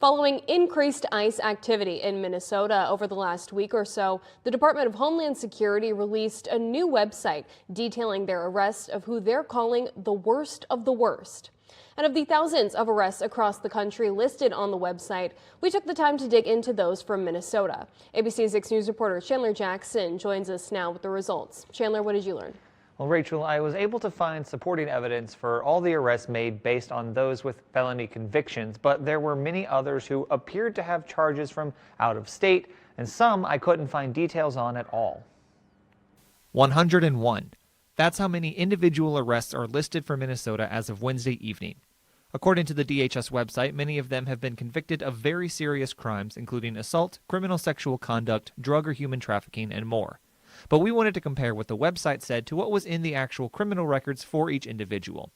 Following increased ICE activity in Minnesota over the last week or so, the Department of Homeland Security released a new website detailing their arrest of who they're calling the worst of the worst. And of the thousands of arrests across the country listed on the website, we took the time to dig into those from Minnesota. ABC 6 News reporter Chandler Jackson joins us now with the results. Chandler, what did you learn? Well, Rachel, I was able to find supporting evidence for all the arrests made based on those with felony convictions, but there were many others who appeared to have charges from out of state, and some I couldn't find details on at all. 101. That's how many individual arrests are listed for Minnesota as of Wednesday evening. According to the DHS website, many of them have been convicted of very serious crimes, including assault, criminal sexual conduct, drug or human trafficking, and more. But we wanted to compare what the website said to what was in the actual criminal records for each individual.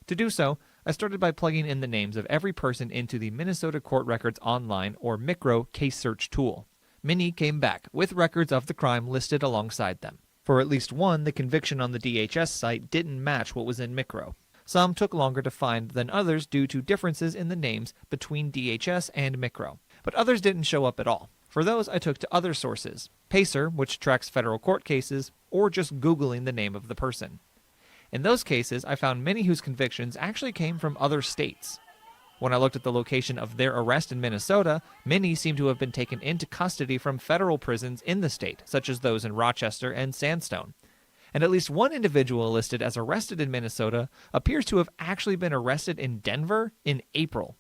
To do so, I started by plugging in the names of every person into the Minnesota Court Records Online, or MICRO, case search tool. Many came back with records of the crime listed alongside them. For at least one, the conviction on the DHS site didn't match what was in MICRO. Some took longer to find than others due to differences in the names between DHS and MICRO. But others didn't show up at all. For those, I took to other sources, Pacer, which tracks federal court cases, or just Googling the name of the person. In those cases, I found many whose convictions actually came from other states. When I looked at the location of their arrest in Minnesota, many seem to have been taken into custody from federal prisons in the state, such as those in Rochester and Sandstone. And at least one individual listed as arrested in Minnesota appears to have actually been arrested in Denver in April.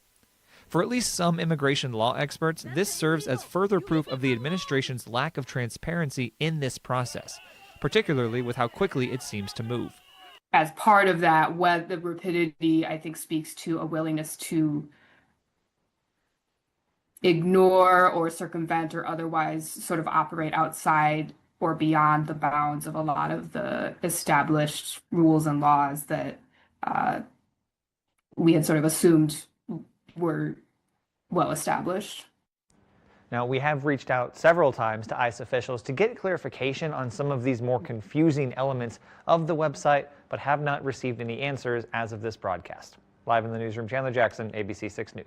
For at least some immigration law experts, this serves as further proof of the administration's lack of transparency in this process, particularly with how quickly it seems to move. As part of that, what the rapidity, I think, speaks to a willingness to ignore or circumvent or otherwise sort of operate outside or beyond the bounds of a lot of the established rules and laws that we had sort of assumed were well established. Now, we have reached out several times to ICE officials to get clarification on some of these more confusing elements of the website, but have not received any answers as of this broadcast. Live in the newsroom, Chandler Jackson, ABC 6 News.